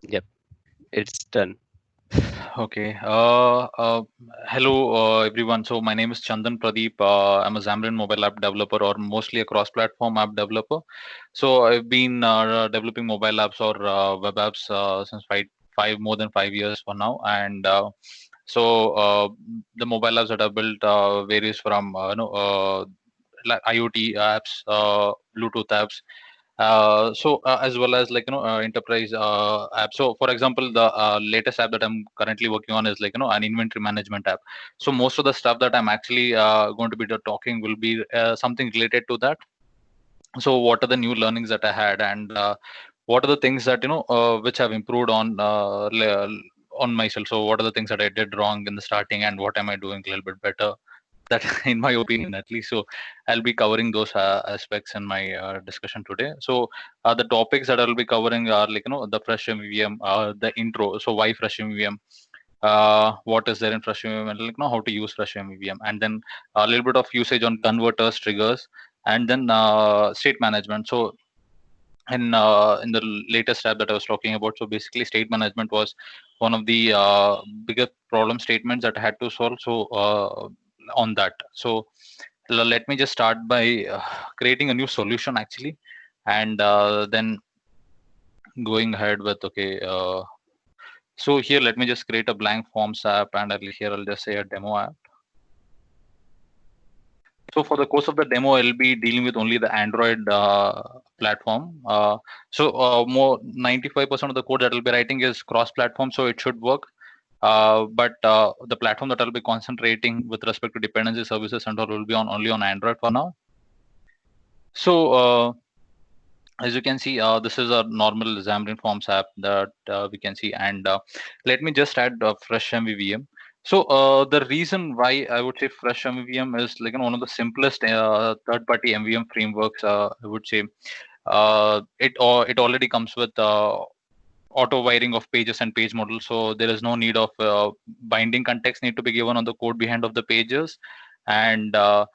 Yep, it's done. Okay. Hello, everyone. So my name is Chandan Pradeep. I'm a Xamarin mobile app developer, or mostly a cross-platform app developer. So I've been developing mobile apps or web apps since more than 5 years for now. And the mobile apps that I've built varies from like IoT apps, Bluetooth apps, as well as enterprise app. So for example, the latest app that I'm currently working on is an inventory management app. So most of the stuff that I'm actually going to be talking will be something related to that. So what are the new learnings that I had, and what are the things that which have improved on myself. So what are the things that I did wrong in the starting, and what am I doing a little bit better, that in my opinion at least. So I'll be covering those aspects in my discussion today. So the topics that I'll be covering are the fresh mvm, the intro. So why fresh mvm, what is there in fresh mvm, and how to use fresh mvm, and then a little bit of usage on converters, triggers, and then state management. So in the latest app that I was talking about, so basically state management was one of the bigger problem statements that I had to solve. So on that, so let me just start by creating a new solution actually, and then going ahead with okay. So here, let me just create a blank forms app, and I'll just say a demo app. So for the course of the demo, I'll be dealing with only the Android platform. More 95% of the code that I'll be writing is cross-platform, so it should work. But the platform that I'll be concentrating with respect to dependency services and all will be on only on Android for now. So as you can see, this is a normal Xamarin Forms app that we can see, and let me just add Fresh MVVM. So the reason why I would say Fresh MVVM is one of the simplest third-party MVM frameworks. I would say it already comes with auto wiring of pages and page models, so there is no need of binding context need to be given on the code behind of the pages, and there are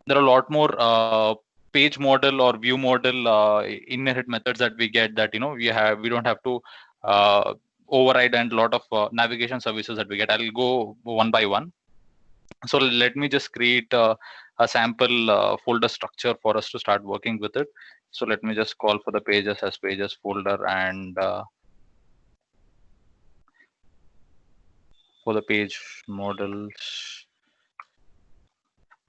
a lot more page model or view model inherit methods that we get, that we don't have to override, and a lot of navigation services that we get. I'll go one by one. So let me just create a sample folder structure for us to start working with it. So let me just call for the pages as pages folder, and for the page models.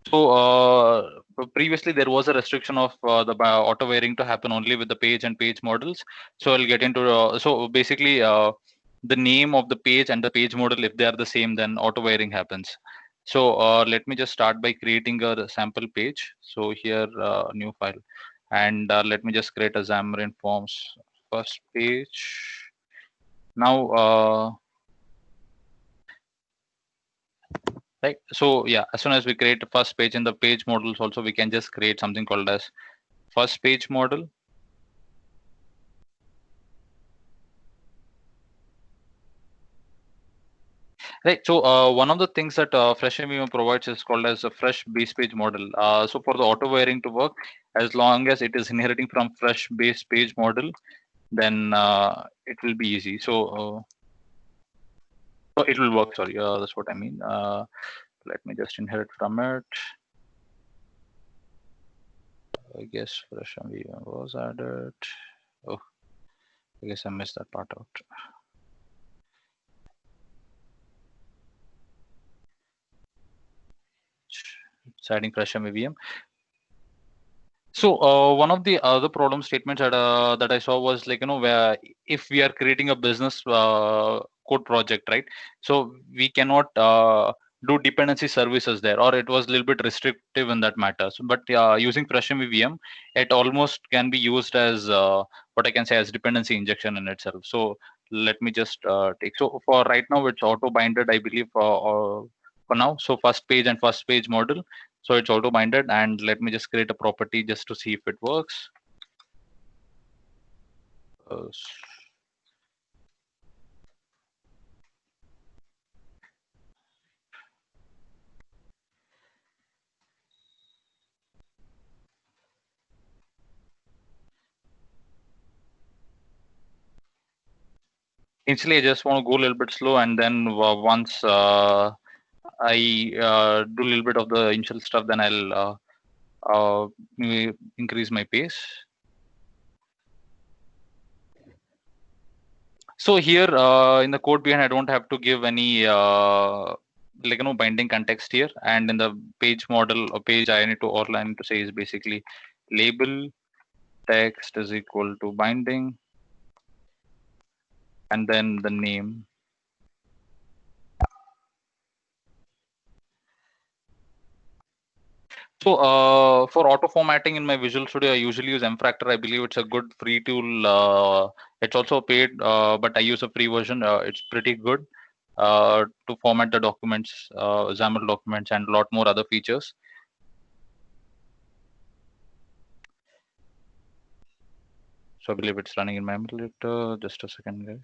So previously there was a restriction of the auto wiring to happen only with the page and page models. So I'll get into so basically the name of the page and the page model, if they are the same, then auto wiring happens. So let me just start by creating a sample page. So here new file, and let me just create a Xamarin Forms first page. Now right, so yeah, as soon as we create the first page in the page models, also we can just create something called as first page model. Right. So one of the things that FreshMVM provides is called as a fresh base page model. So for the auto wiring to work, as long as it is inheriting from fresh base page model, then it will be easy. So it will work. Sorry, that's what I mean. Let me just inherit from it. I guess FreshMVM was added. Oh, I guess I missed that part out. It's adding FreshMVM. So one of the other problem statements that I saw was where if we are creating a business code project, right? So we cannot do dependency services there, or it was a little bit restrictive in that matter. So, but using Fresh MVVM, it almost can be used as what I can say as dependency injection in itself. So let me just take. So for right now, it's auto binded, I believe, for now. So first page and first page model, so it's auto binded, and let me just create a property just to see if it works. Uh, initially I just want to go a little bit slow, and then once I do a little bit of the initial stuff, then I'll maybe increase my pace. So here in the code behind, I don't have to give any binding context here, and in the page model or page, I need to all I need to say is basically label text is equal to binding, and then the name. So for auto formatting in my Visual Studio, I usually use Mfractor. I believe it's a good free tool. It's also paid, but I use a free version. It's pretty good to format the documents, XAML documents, and a lot more other features. So I believe it's running in my emulator. Just a second, guys.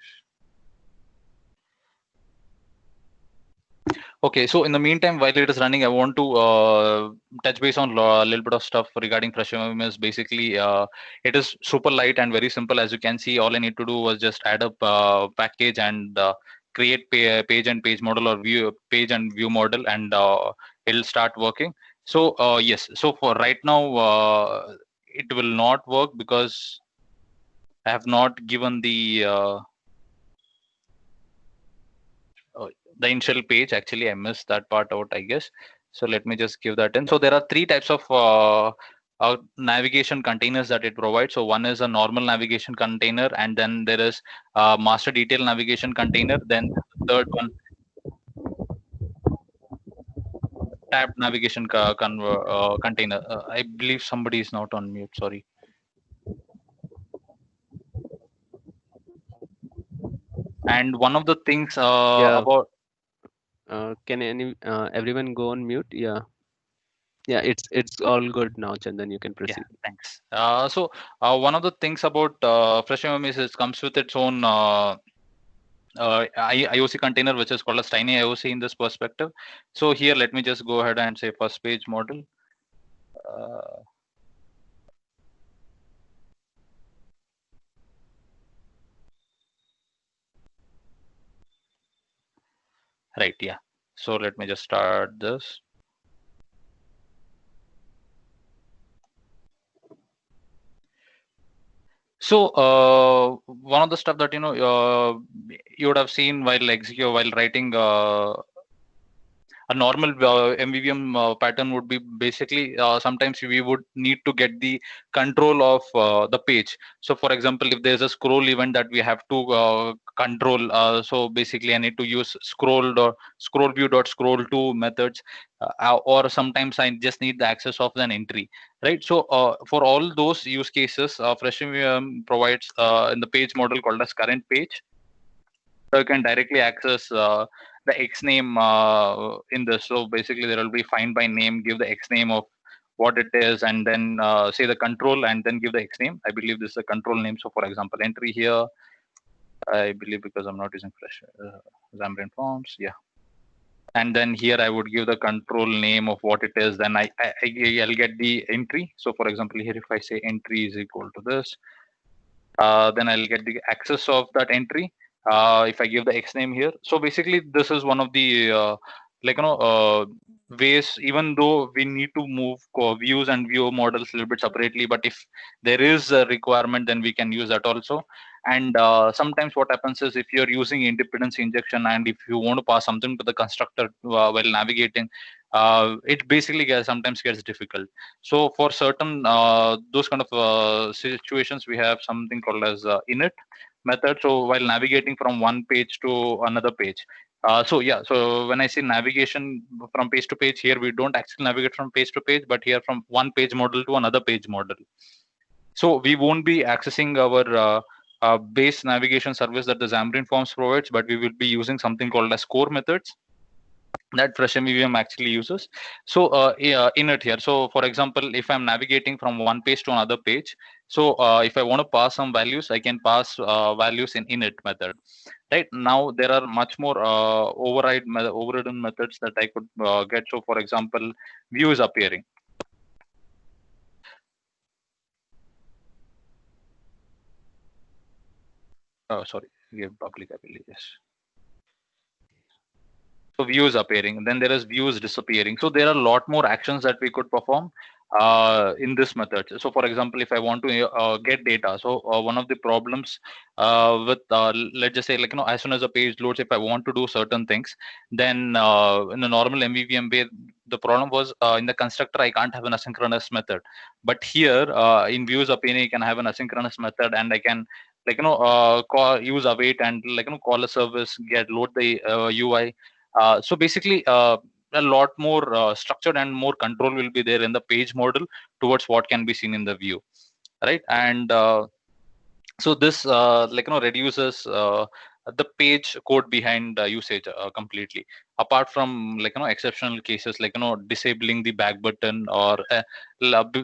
Okay, so in the meantime, while it is running, I want to touch base on a little bit of stuff regarding FreshMMS. Basically, it is super light and very simple. As you can see, all I need to do was just add up package and create page and page model, or view page and view model, and it'll start working. So yes, so for right now, it will not work because I have not given the initial page. Actually, I missed that part out, I guess. So let me just give that in. So there are three types of navigation containers that it provides. So one is a normal navigation container, and then there is a master detail navigation container. Then the third one, tab navigation container. I believe somebody is not on mute. Sorry. And one of the things Yeah. about Can everyone go on mute? Yeah. Yeah, it's all good now, Chandan. You can yeah, proceed. thanks. So one of the things about FreshMMS is it comes with its own IOC container, which is called as Tiny IOC in this perspective. So here, let me just go ahead and say first page model. Right, yeah. So let me just start this. So one of the stuff that you would have seen while writing a normal MVVM pattern would be basically sometimes we would need to get the control of the page. So for example, if there's a scroll event that we have to control, so basically I need to use scroll view dot scroll to methods, or sometimes I just need the access of an entry, right? So for all those use cases, FreshMVM provides in the page model called as current page. So you can directly access the X name in this. So basically, there will be find by name, give the X name of what it is, and then say the control, and then give the X name. I believe this is a control name. So for example, entry here, I believe because I'm not using Fresh Xamarin Forms, yeah. And then here I would give the control name of what it is. Then I'll get the entry. So for example, here if I say entry is equal to this, then I'll get the access of that entry. If I give the X name here. So basically, this is one of the ways, even though we need to move views and view models a little bit separately, but if there is a requirement, then we can use that also. And sometimes what happens is if you're using independence injection and if you want to pass something to the constructor while navigating, it basically sometimes gets difficult. So for certain those kind of situations, we have something called as init method. So while navigating from one page to another page, so yeah, so when I say navigation from page to page, here we don't actually navigate from page to page, but here from one page model to another page model. So we won't be accessing our base navigation service that the Xamarin Forms provides, but we will be using something called as core methods that FreshMVM actually uses. So in it here, so for example, if I'm navigating from one page to another page, so if I want to pass some values, I can pass values in init method. Right now, there are much more overridden methods that I could get. So for example, view is appearing. Sorry, give public, I believe, yes. So views appearing, then there is views disappearing. So there are a lot more actions that we could perform in this method. So for example, if I want to get data, so one of the problems with let's just say, like, as soon as a page loads, if I want to do certain things, then in a normal MVVM way, the problem was in the constructor I can't have an asynchronous method. But here in views appearing, I can have an asynchronous method, and I can, like, call, use await, and, like, call a service, get load the UI. So basically, a lot more structured and more control will be there in the page model towards what can be seen in the view, right? And so this, reduces the page code behind usage completely. Apart from, like, exceptional cases, like, disabling the back button or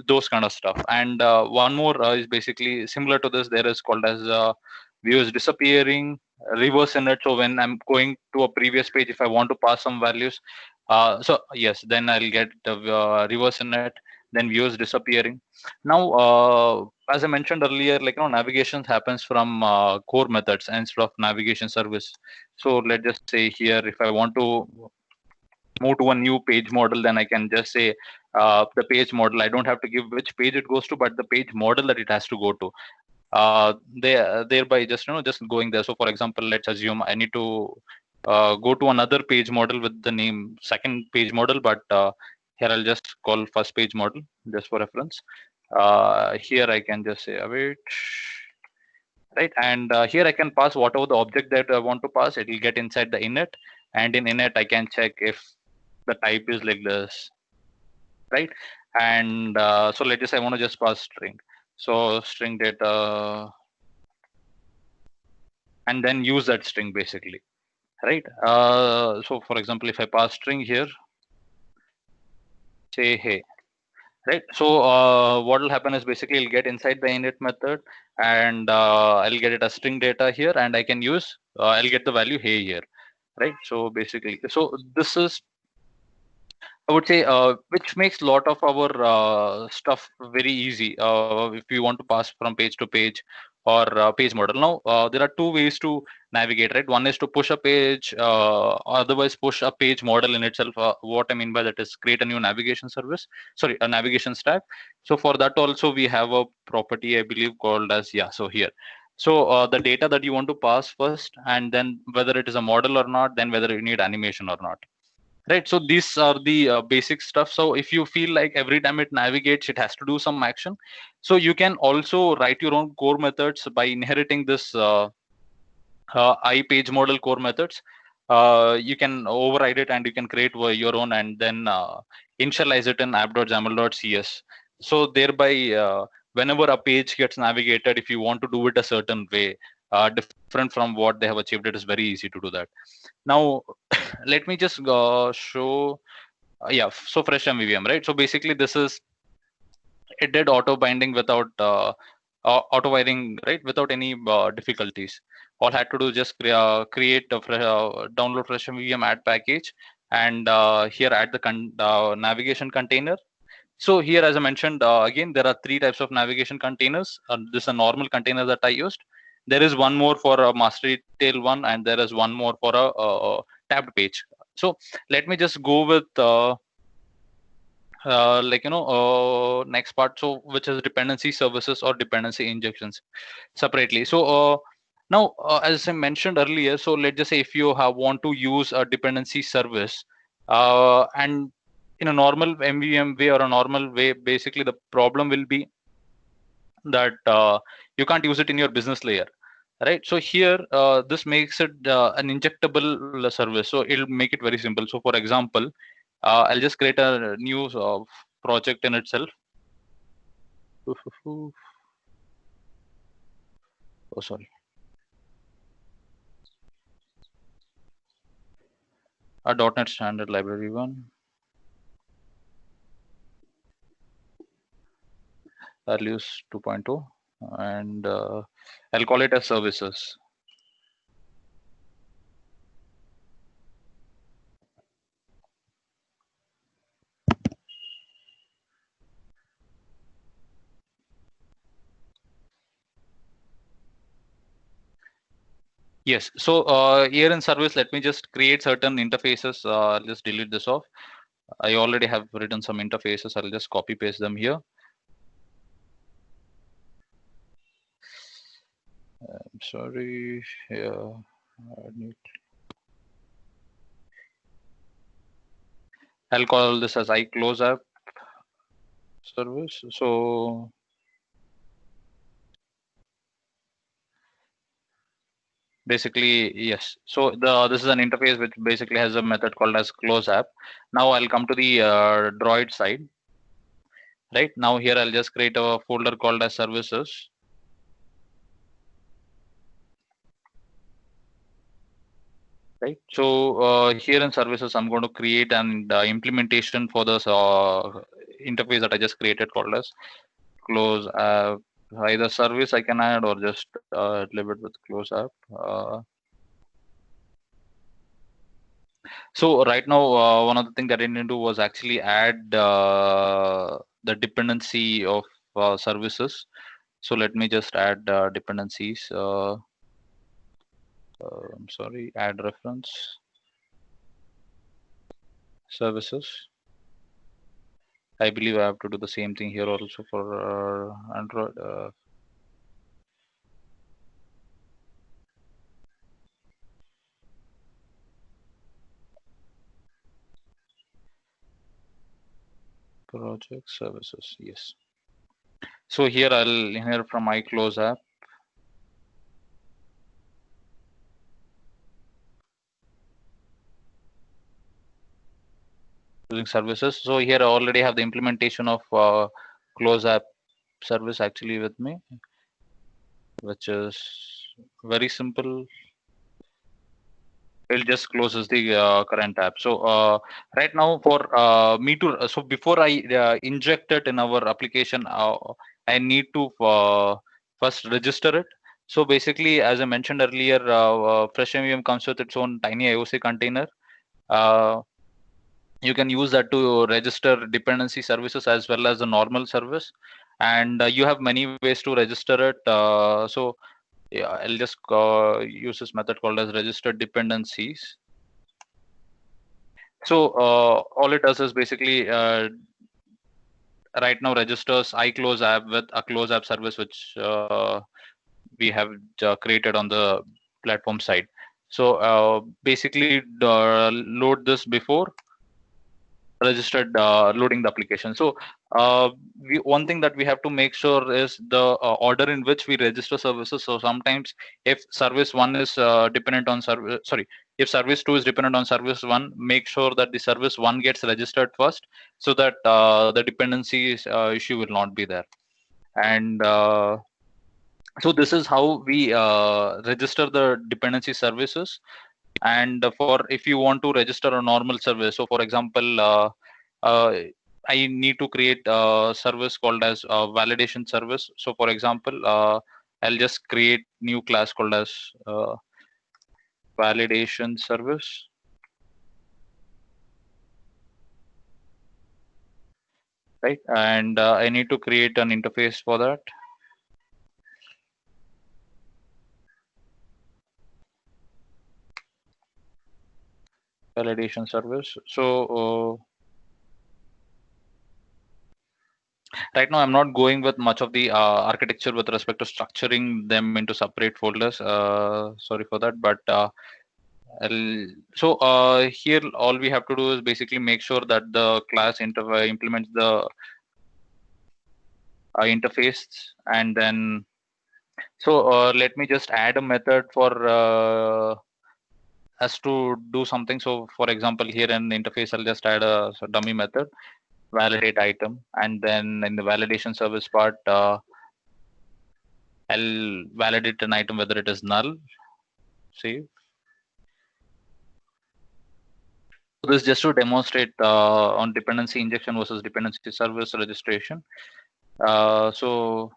those kind of stuff. And one more is basically similar to this. There is called as views disappearing, reverse init. So when I'm going to a previous page, if I want to pass some values, so yes, then I'll get the reverse init, then views disappearing. Now, as I mentioned earlier, like, navigation happens from core methods instead of navigation service. So let's just say here, if I want to move to a new page model, then I can just say the page model. I don't have to give which page it goes to, but the page model that it has to go to. Thereby just, just going there. So for example, let's assume I need to go to another page model with the name second page model, but here I'll just call first page model just for reference. Here I can just say await, right? And here I can pass whatever the object that I want to pass. It will get inside the init, and in init I can check if the type is like this, right? And so let's just, I want to just pass string. So string data, and then use that string basically, right? So for example, if I pass string here, say hey, right? So what will happen is basically I'll get inside the init method, and I'll get it as string data here, and I can use, I'll get the value hey here, right? So basically, so this is, I would say, which makes a lot of our stuff very easy if we want to pass from page to page or page model. Now, there are two ways to navigate, right? One is to push a page, otherwise push a page model in itself. What I mean by that is create a new navigation service, sorry, a navigation stack. So for that also, we have a property, I believe, called as, yeah, so here. So the data that you want to pass first, and then whether it is a model or not, then whether you need animation or not. Right, so these are the basic stuff. So if you feel like every time it navigates, it has to do some action, so you can also write your own core methods by inheriting this iPage model core methods. You can override it and you can create your own, and then initialize it in app.xaml.cs. So thereby, whenever a page gets navigated, if you want to do it a certain way, different from what they have achieved, it is very easy to do that. Now, let me just show, yeah, so fresh MVVM, right? So basically, this is, it did auto binding without auto wiring, right? Without any difficulties. All had to do just create a download fresh MVVM add package, and here add the navigation container. So here, as I mentioned, again, there are three types of navigation containers. This is a normal container that I used. There is one more for a master detail one, and there is one more for a tabbed page. So let me just go with next part. So which is dependency services or dependency injections separately. So now, as I mentioned earlier, so let's just say if you want to use a dependency service, and in a normal MVM way or a normal way, basically the problem will be that you can't use it in your business layer, right? So here, this makes it an injectable service. So it'll make it very simple. So for example, I'll just create a new project in itself. Oh, sorry. A .NET Standard Library one. I'll use 2.0, and I'll call it as services. Yes. So here in service, let me just create certain interfaces. I'll just delete this off. I already have written some interfaces. I'll just copy paste them here. I'm sorry. Yeah. I'll call this as iClose app service. So basically, yes. So this is an interface which basically has a method called as close app. Now I'll come to the Droid side. Right now here I'll just create a folder called as services. Right. So here in services, I'm going to create an implementation for this interface that I just created called as close app. Either service I can add or just leave it with close app. So right now, one of the things that I need to do was actually add the dependency of services. So let me just add dependencies. I'm sorry, add reference services. I believe I have to do the same thing here also for Android. Project services, yes. So here I'll inherit from iClose app. Using services. So here I already have the implementation of close app service actually with me, which is very simple. It just closes the current app. So right now for me to, so before I inject it in our application, I need to first register it. So basically, as I mentioned earlier, FreshMVM comes with its own tiny IOC container. You can use that to register dependency services as well as the normal service, and you have many ways to register it. So yeah, I'll just use this method called as registered dependencies. So all it does is basically right now registers iClose app with a close app service which we have created on the platform side. So basically load this before registered loading the application. So one thing that we have to make sure is the order in which we register services. So sometimes if service one is dependent on service, sorry, if service two is dependent on service one, make sure that the service one gets registered first, so that the dependencies issue will not be there. And so this is how we register the dependency services. And for if you want to register a normal service, so for example I need to create a service called as a validation service. So for example I'll just create new class called as validation service. Right, and I need to create an interface for that. Validation service. So right now I'm not going with much of the architecture with respect to structuring them into separate folders. Sorry for that, but so here all we have to do is basically make sure that the class implements the interface, and then so let me just add a method for us to do something. So for example, here in the interface I'll just add a dummy method, validate item, and then in the validation service part I'll validate an item whether it is null. Save. This just to demonstrate on dependency injection versus dependency service registration. So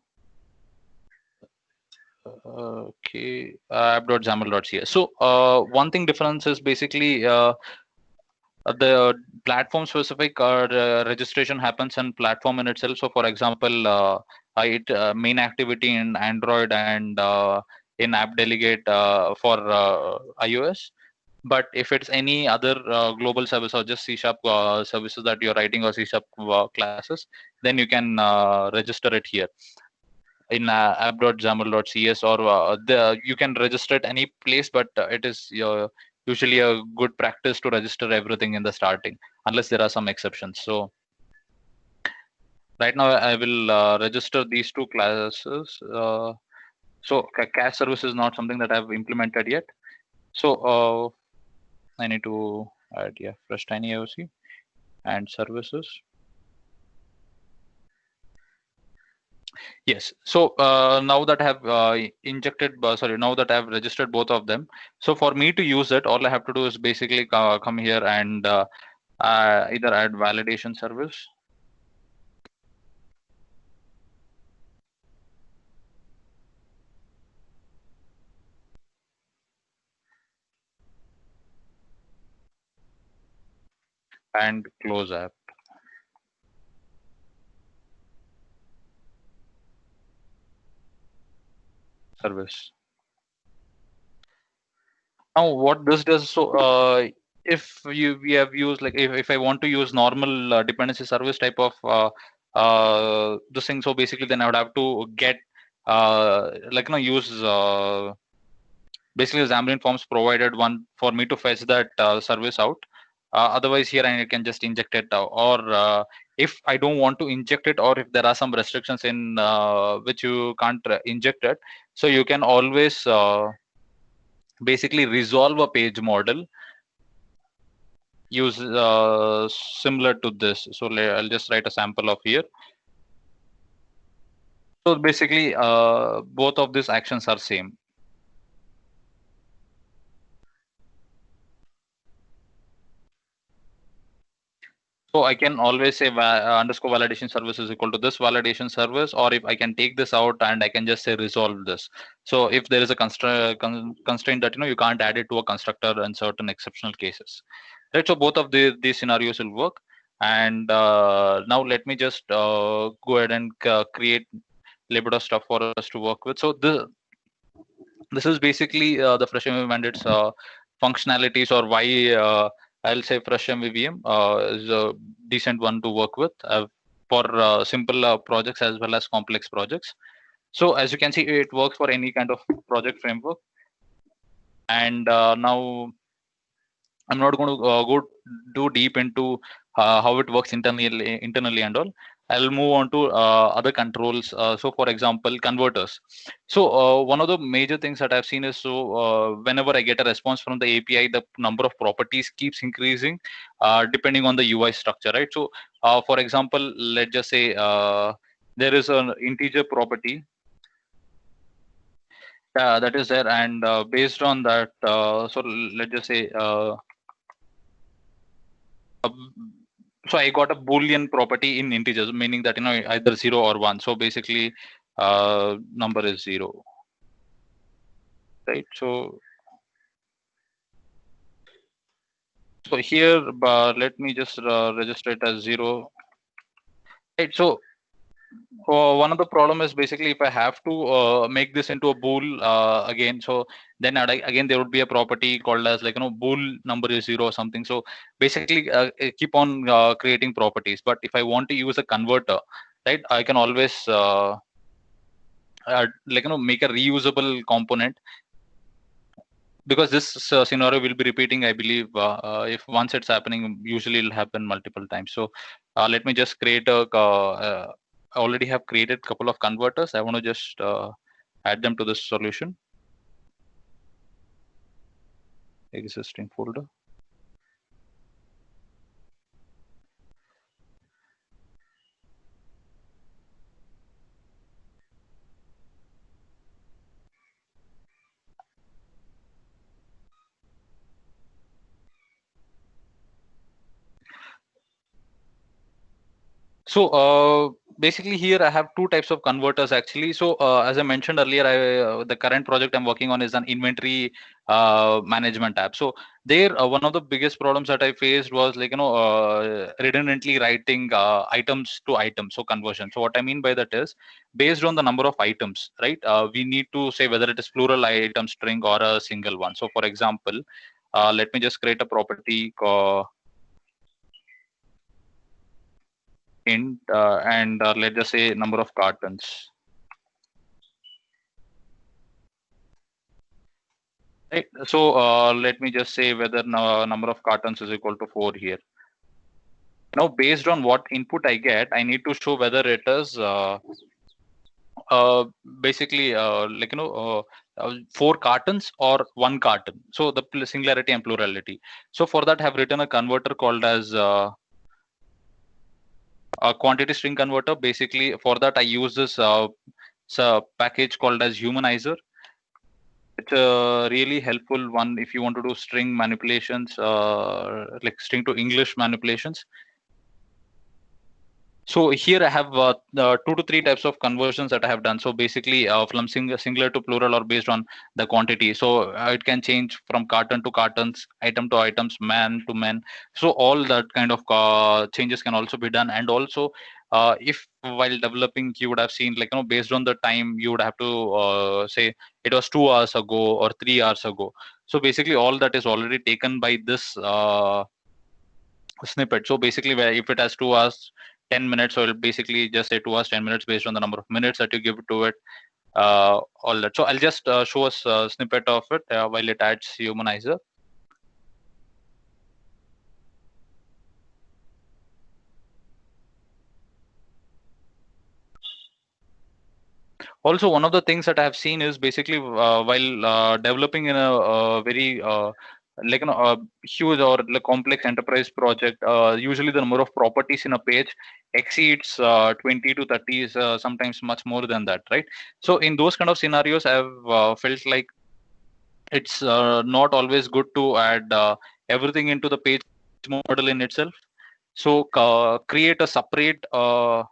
okay, app.xaml.cs. So one thing difference is basically the platform specific registration happens in platform in itself. So for example, it main activity in Android and in app delegate for iOS. But if it's any other global service or just C# services that you're writing, or C# classes, then you can register it here in app.xaml.cs, or you can register it any place, but it is usually a good practice to register everything in the starting, unless there are some exceptions. So right now I will register these two classes. So cache service is not something that I've implemented yet. So I need to add fresh tiny IOC and services. Yes. So now that I have now that I have registered both of them, so for me to use it, all I have to do is basically come here and either add validation service, and close app service. Now what this does, so if we have used, like, if I want to use normal dependency service type of this thing, so basically then I would have to get use basically Xamarin Forms provided one for me to fetch that service out. Otherwise here I can just inject it out, or if I don't want to inject it, or if there are some restrictions in which you can't inject it, so you can always basically resolve a page model use similar to this. So I'll just write a sample of here. So basically both of these actions are same. So I can always say underscore validation service is equal to this validation service, or if I can take this out and I can just say resolve this. So if there is a constraint that you can't add it to a constructor in certain exceptional cases, right? So both of these scenarios will work. And now let me just go ahead and create a little bit of stuff for us to work with. So this is basically the Fresh MVVM and its functionalities, or why I'll say Fresh MVVM is a decent one to work with for simple projects as well as complex projects. So as you can see, it works for any kind of project framework. And now I'm not going to go too deep into how it works internally and all. I'll move on to other controls. So, for example, converters. So, one of the major things that I've seen is, so whenever I get a response from the API, the number of properties keeps increasing depending on the UI structure, right? So, for example, let's just say there is an integer property that is there, and based on that, so let's just say. So I got a Boolean property in integers, meaning that either 0 or 1. So basically, number is 0, right? So here, let me just register it as 0, right? So one of the problem is basically if I have to make this into a bool again, so then again there would be a property called as bool number is 0 or something. So basically I keep on creating properties. But if I want to use a converter, right, I can always make a reusable component, because this scenario will be repeating, I believe. If once it's happening, usually it'll happen multiple times. So let me just create I already have created a couple of converters. I want to just add them to this solution existing folder. So basically here I have two types of converters actually. So as I mentioned earlier, the current project I'm working on is an inventory management app. So there, one of the biggest problems that I faced was like redundantly writing items to items, so conversion. So what I mean by that is based on the number of items, right? We need to say whether it is plural item string or a single one. So for example, let me just create a property called int and let's just say number of cartons. Right. So let me just say whether number of cartons is equal to 4 here. Now, based on what input I get, I need to show whether it is uh, basically 4 cartons or 1 carton. So the singularity and plurality. So for that, I have written a converter called as a quantity string converter. Basically, for that, I use this package called as humanizer. It's a really helpful one if you want to do string manipulations, like string to English manipulations. So here I have 2 to 3 types of conversions that I have done. So basically from singular to plural or based on the quantity. So it can change from carton to cartons, item to items, man to men. So all that kind of changes can also be done. And also if while developing, you would have seen like, based on the time, you would have to say it was 2 hours ago or 3 hours ago. So basically all that is already taken by this snippet. So basically where if it has 2 hours 10 minutes, so it'll basically just say 2 hours 10 minutes based on the number of minutes that you give to it, all that. So I'll just show us a snippet of it while it adds humanizer. Also, one of the things that I have seen is basically while developing in a very huge or like complex enterprise project, usually the number of properties in a page exceeds 20 to 30, sometimes much more than that, right? So in those kind of scenarios, I've felt like it's not always good to add everything into the page model in itself. So create a separate uh,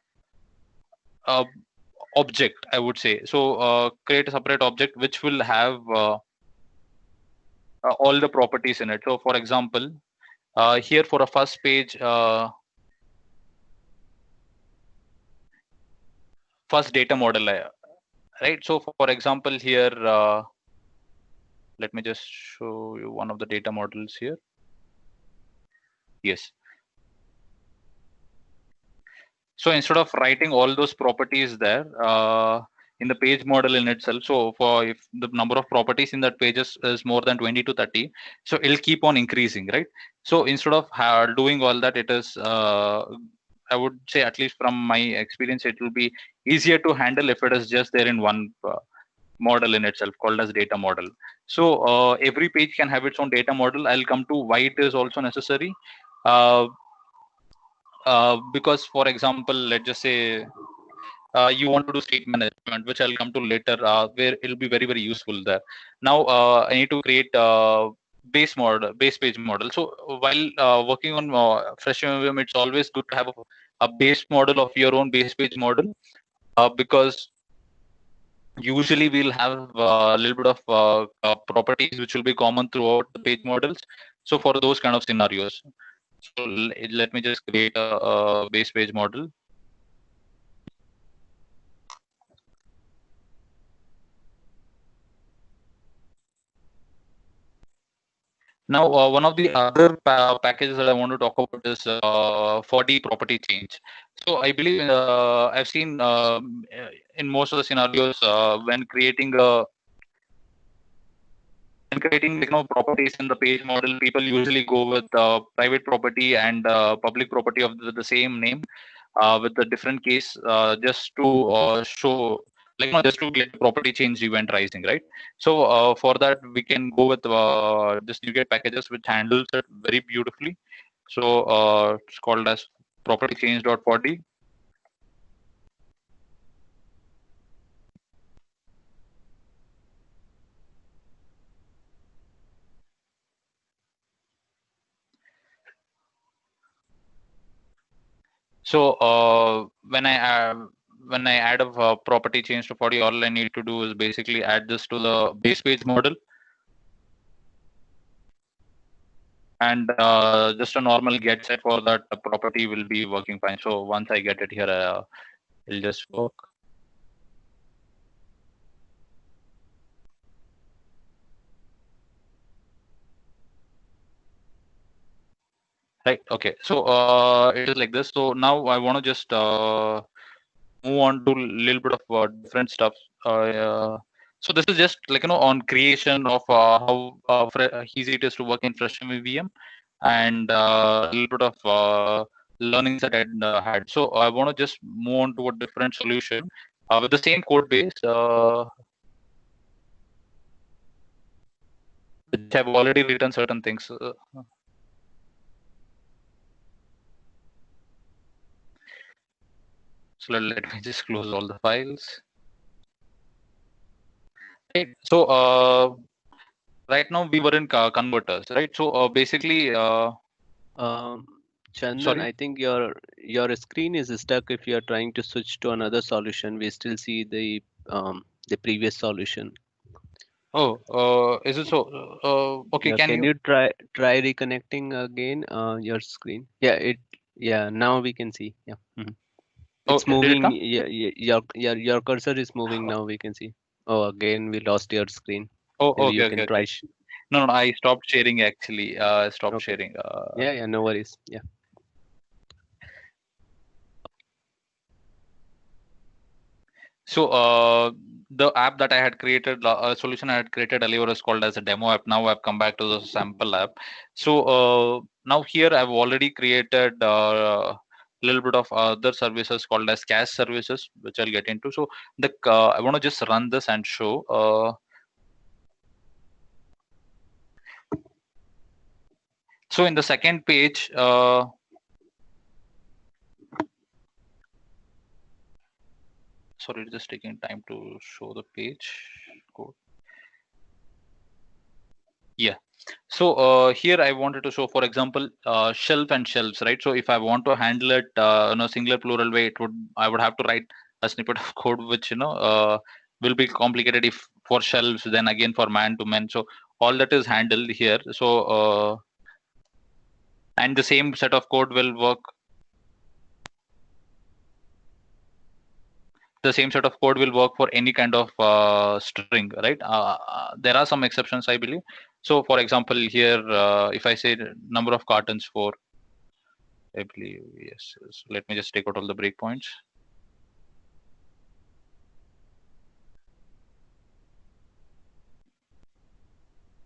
object, I would say. So create a separate object which will have all the properties in it. So for example, here for a first page, first data model, right? So for example, here, let me just show you one of the data models here. Yes. So instead of writing all those properties there in the page model in itself, so for if the number of properties in that page is more than 20 to 30, so it'll keep on increasing, right? So instead of doing all that, it is, I would say, at least from my experience, it will be easier to handle if it is just there in one model in itself called as data model. So every page can have its own data model. I'll come to why it is also necessary. Uh, because for example, let's just say you want to do state management, which I'll come to later, where it'll be very, very useful there. Now, I need to create base page model. So while working on Fresh MVM, it's always good to have a base model of your own base page model, because usually we'll have a little bit of properties which will be common throughout the page models. So for those kind of scenarios, so let me just create a base page model. Now, one of the other packages that I want to talk about is 4D property change. So I believe I've seen in most of the scenarios when creating properties in the page model, people usually go with private property and public property of the same name with a different case, just to show, just to get property change event rising, right? So for that, we can go with this NuGet packages, which handles it very beautifully. So it's called as property change.4d. So when I add a property change to 40, all I need to do is basically add this to the base page model, and just a normal get set for that property will be working fine. So once I get it here, it'll just work. Right. Okay. So it is like this. So now I want to just move on to a little bit of different stuff. So this is just like on creation of how easy it is to work in FreshME VM, and a little bit of learnings that I had. So I want to just move on to a different solution with the same code base, which I've already written certain things. So let me just close all the files. Right. So right now we were in converters, right? So basically, Chandan, sorry. I think your screen is stuck. If you are trying to switch to another solution, we still see the previous solution. Oh, is it so? Okay, Yeah, can can you? you try reconnecting again your screen? Yeah, yeah, now we can see. Yeah. Oh, It's did it moving. come? Yeah, your cursor is moving now. We can see. Oh, again we lost your screen. Oh, Maybe okay, you okay, can okay. try. No, no, I stopped sharing actually. I stopped Okay. sharing. Yeah, no worries. Yeah. So the app that I had created, a solution I had created earlier was called as a demo app. Now I've come back to the sample app. So now here I've already created a little bit of other services called as cache services, which I'll get into. So the I want to just run this and show. So in the second page, sorry, it's just taking time to show the page code. Yeah. So here I wanted to show, for example, shelf and shelves, right? So if I want to handle it in a singular plural way, I would have to write a snippet of code which will be complicated if for shelves, then again for man to man. So all that is handled here. So and the same set of code will work. The same set of code will work for any kind of string, right? There are some exceptions, I believe. So for example, here, if I say number of cartons for, I believe, yes. So let me just take out all the breakpoints.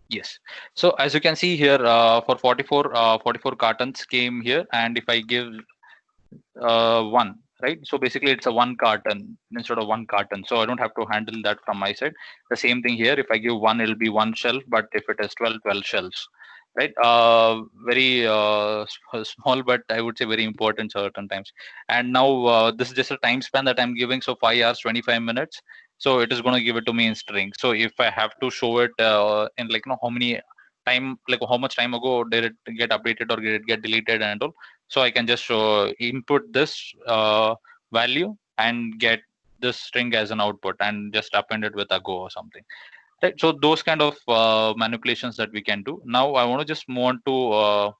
Yes. So as you can see here, for 44 cartons came here, and if I give one, right? So basically it's a one carton instead of one carton. So I don't have to handle that from my side. The same thing here. If I give one, it'll be one shelf, but if it is 12 shelves, right? Very small, but I would say very important certain times. And now this is just a time span that I'm giving. So 5 hours, 25 minutes. So it is going to give it to me in string. So if I have to show it in like, how many time, like how much time ago did it get updated or did it get deleted and all. So I can just show input this value and get this string as an output and just append it with a go or something. Right. So those kind of manipulations that we can do. Now I want to just move on to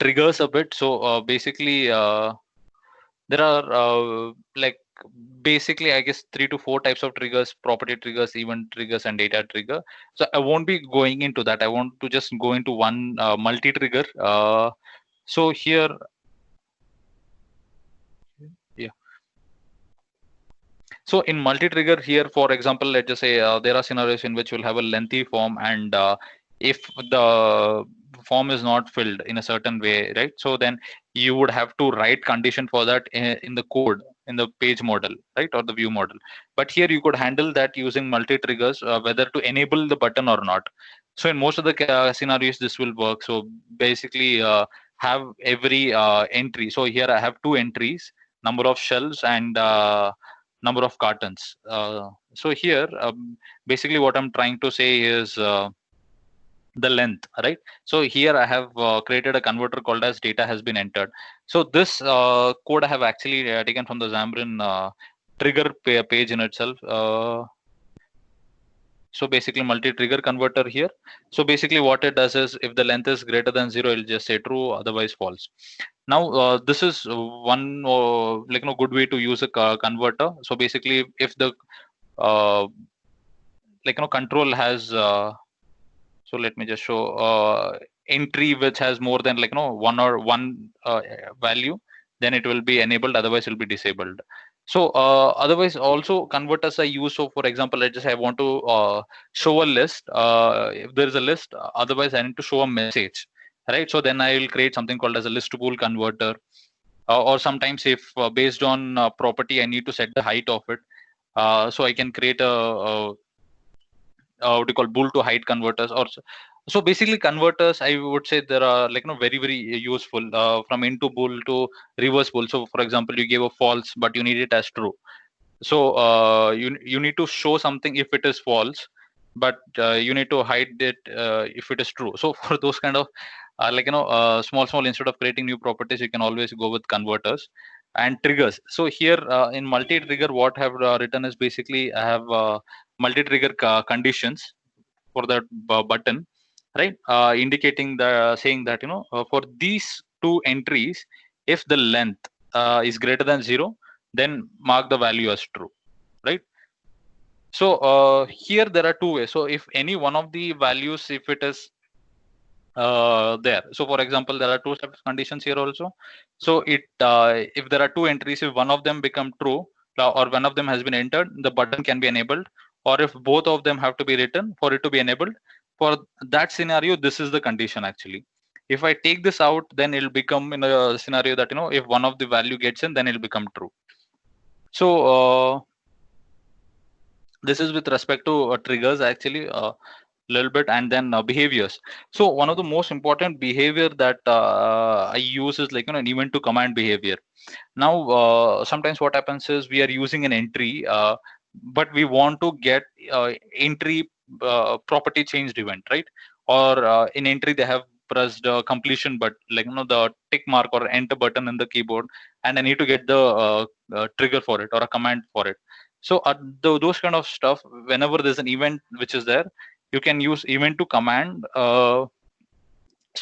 triggers a bit. So basically there are like basically I guess 3 to 4 types of triggers: property triggers, event triggers, and data trigger. So I won't be going into that. I want to just go into one multi trigger. So here, yeah. So in multi-trigger here, for example, let's just say there are scenarios in which you'll have a lengthy form, and if the form is not filled in a certain way, right? So then you would have to write condition for that in the code, in the page model, right, or the view model. But here you could handle that using multi-triggers, whether to enable the button or not. So in most of the scenarios, this will work. So basically, have every entry. So here I have two entries: number of shelves and number of cartons. So here, basically what I'm trying to say is the length, right? So here I have created a converter called as data has been entered. So this code I have actually taken from the Xamarin trigger page in itself. So basically multi-trigger converter here. So basically what it does is if the length is greater than 0, it'll just say true, otherwise false. Now this is one good way to use a converter. So basically if the control has so let me just show entry which has more than one value, then it will be enabled, otherwise it will be disabled. So otherwise also converters I use. So for example, let's just say I want to show a list. If there is a list, otherwise I need to show a message, right? So then I will create something called as a list bool converter. Or sometimes if based on property I need to set the height of it, so I can create a what do you call bool to height converters. Or so basically converters I would say there are very very useful from into bool to reverse bool. So for example, you gave a false but you need it as true. So you need to show something if it is false, but you need to hide it if it is true. So for those kind of small instead of creating new properties, you can always go with converters. And triggers, so here in multi-trigger what I have written is basically I have multi-trigger conditions for that button, right? Indicating the saying that for these two entries, if the length is greater than 0, then mark the value as true, right? So here there are two ways. So if any one of the values, if it is there, so for example there are two types of conditions here also. So it if there are two entries, if one of them become true or one of them has been entered, the button can be enabled. Or if both of them have to be written for it to be enabled, for that scenario this is the condition actually. If I take this out, then it'll become in a scenario that if one of the value gets in, then it'll become true. So this is with respect to triggers actually little bit. And then behaviors. So one of the most important behavior that I use is an event to command behavior. Now sometimes what happens is we are using an entry, but we want to get entry property changed event, right? Or in entry they have pressed completion, but the tick mark or enter button in the keyboard, and I need to get the trigger for it or a command for it. So those kind of stuff, whenever there's an event which is there, you can use event to command. So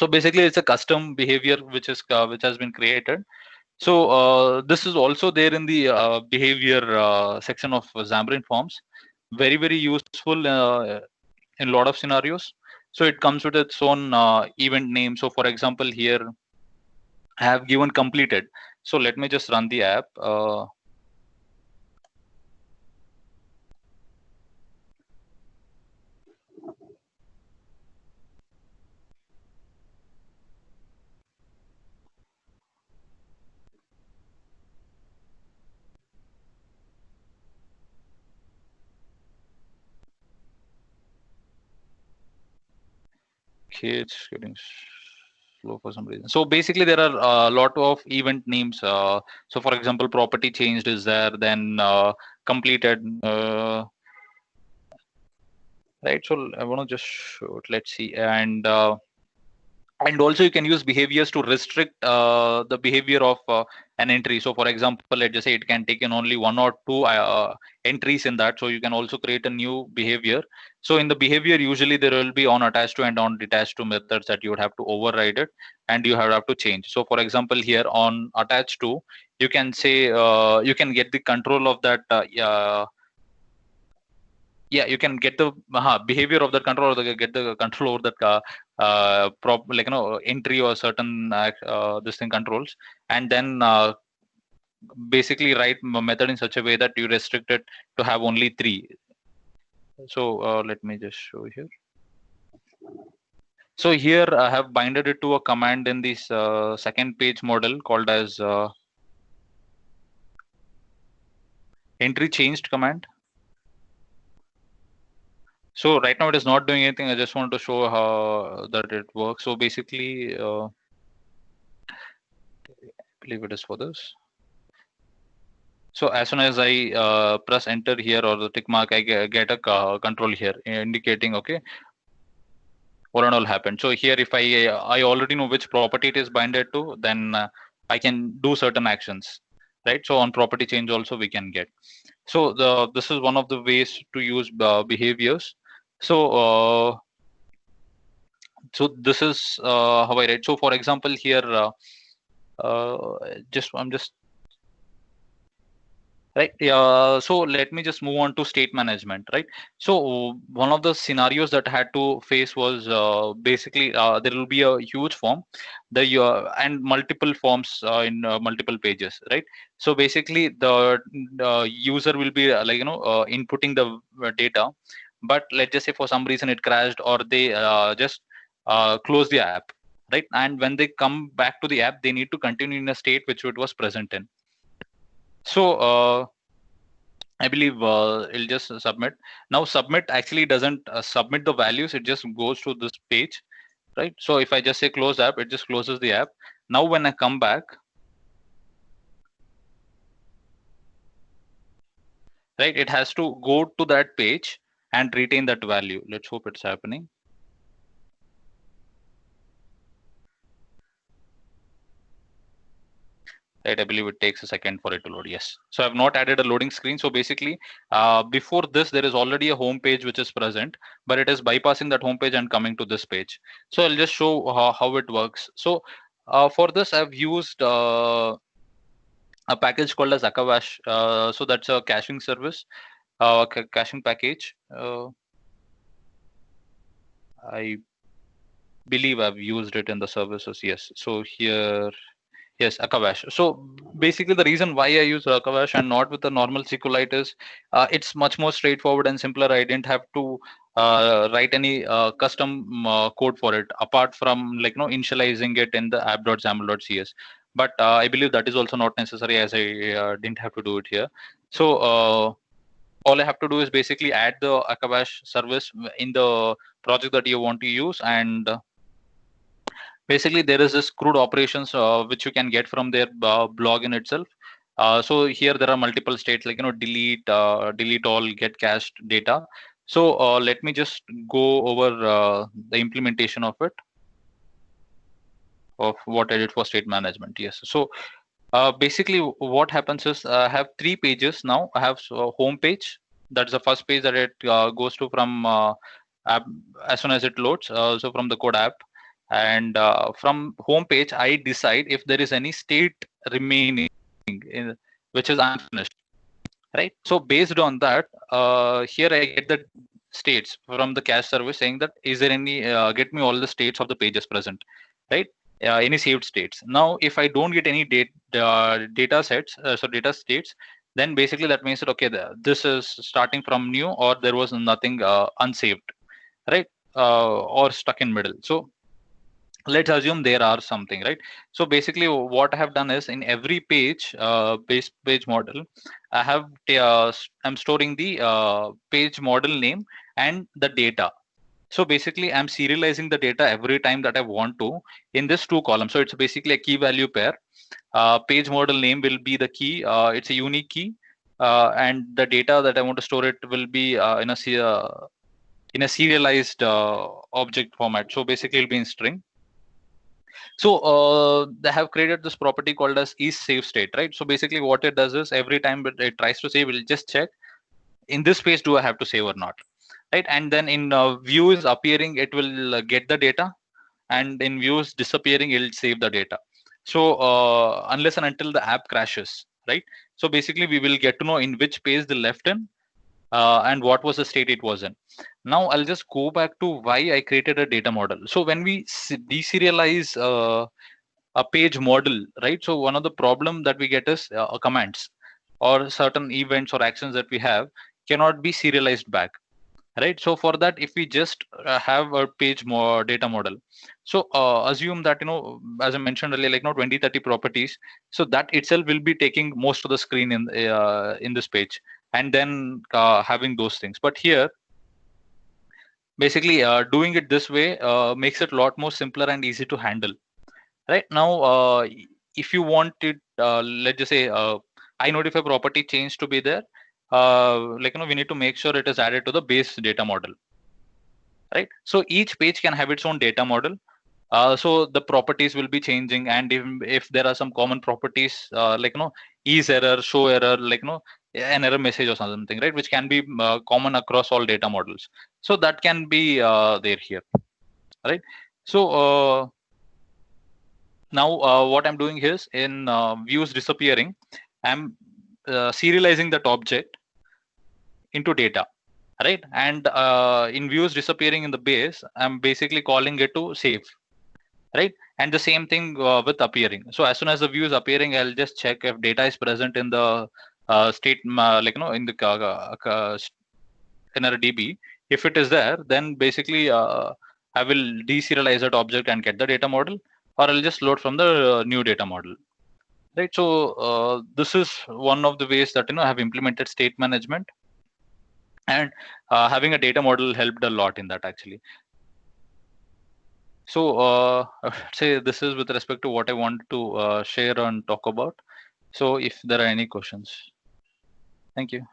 basically it's a custom behavior which has been created. So this is also there in the behavior section of Xamarin Forms. Very very useful in a lot of scenarios. So it comes with its own event name. So for example, here I have given completed. So let me just run the app. Okay, it's getting slow for some reason. So basically there are a lot of event names. So for example, property changed is there, then completed, right? So I want to just show it. Let's see. And also you can use behaviors to restrict the behavior of an entry. So for example, let's just say it can take in only one or two entries in that. So you can also create a new behavior. So in the behavior, usually there will be on attached to and on detached to methods that you would have to override it, and you have to change. So for example, here on attached to, you can say you can get the control of that yeah, you can get the behavior of that control, or get the control over that entry or certain this thing controls, and then basically write method in such a way that you restrict it to have only 3. So let me just show here. So here I have binded it to a command in this second page model called as entry changed command. So right now it is not doing anything. I just want to show how that it works. So basically, I believe it is for this. So as soon as I press enter here or the tick mark, I get a control here indicating okay. what and all happened. So here, if I already know which property it is binded to, then I can do certain actions, right? So on property change also we can get. So this is one of the ways to use behaviors. So this is how I write. So for example, here I'm just right. So let me just move on to state management, right? So one of the scenarios that I had to face was basically there will be a huge form, and multiple forms in multiple pages, right? So basically the user will be inputting the data, but let's just say for some reason it crashed, or they just close the app, right? And when they come back to the app, they need to continue in a state which it was present in. So I believe it'll just submit. Now submit actually doesn't submit the values. It just goes to this page, right? So if I just say close app, it just closes the app. Now when I come back, right, it has to go to that page and retain that value. Let's hope it's happening. Right, I believe it takes a second for it to load. Yes. So I've not added a loading screen. So basically, before this, there is already a home page which is present, but it is bypassing that home page and coming to this page. So I'll just show how it works. So for this, I've used a package called as Akabash. So that's a caching service, caching package. I believe I've used it in the services. Yes. So here, yes, Akabash. So basically, the reason why I use Akabash and not with the normal SQLite is it's much more straightforward and simpler. I didn't have to write any custom code for it, apart from initializing it in the app.xaml.cs. But I believe that is also not necessary, as I didn't have to do it here. So all I have to do is basically add the Akabash service in the project that you want to use, and basically there is this CRUD operations which you can get from their blog in itself. So here there are multiple states, like delete all, get cached data. So let me just go over the implementation of it, of what I did for state management. Yes. So basically what happens is I have 3 pages now. I have home page. That's the first page that it goes to from app as soon as it loads. So from the code app, and from home page, I decide if there is any state remaining which is unfinished, right? So based on that, here I get the states from the cache service saying that is there any get me all the states of the pages present, right? Any saved states. Now if I don't get any data sets, so data states, then basically that means that okay, this is starting from new, or there was nothing unsaved, right? Or stuck in middle. So let's assume there are something, right? So basically what I have done is, in every page base page model, I have I'm storing the page model name and the data. So basically I'm serializing the data every time that I want to in this 2 columns. So it's basically a key value pair. Page model name will be the key. It's a unique key, and the data that I want to store it will be in a serialized object format. So basically it'll be in string. So they have created this property called as isSaveState, right? So basically what it does is, every time it tries to save, it'll just check in this page, do I have to save or not, right? And then in view is appearing, it will get the data, and in views disappearing, it'll save the data. So unless and until the app crashes, right? So basically we will get to know in which page they left in, and what was the state it was in. Now I'll just go back to why I created a data model. So when we deserialize a page model, right? So one of the problem that we get is commands or certain events or actions that we have cannot be serialized back, right? So for that, if we just have a page more data model, so assume that as I mentioned earlier, 20-30 properties, so that itself will be taking most of the screen in this page, and then having those things. But here basically doing it this way makes it a lot more simpler and easy to handle. Right now, if you want it, let's just say I notify property change to be there. We need to make sure it is added to the base data model. right? So each page can have its own data model. So the properties will be changing, and if there are some common properties like ease error, show error, like an error message or something, right, which can be common across all data models. So that can be there here, right? So now what I'm doing is in views disappearing, I'm serializing that object into data, right? And in views disappearing in the base, I'm basically calling it to save, right? And the same thing with appearing. So as soon as the view is appearing, I'll just check if data is present in the state, like in the in our DB. If it is there, then basically I will deserialize that object and get the data model, or I'll just load from the new data model, right? So this is one of the ways that I have implemented state management, and having a data model helped a lot in that actually. So say this is with respect to what I want to share and talk about. So if there are any questions, thank you.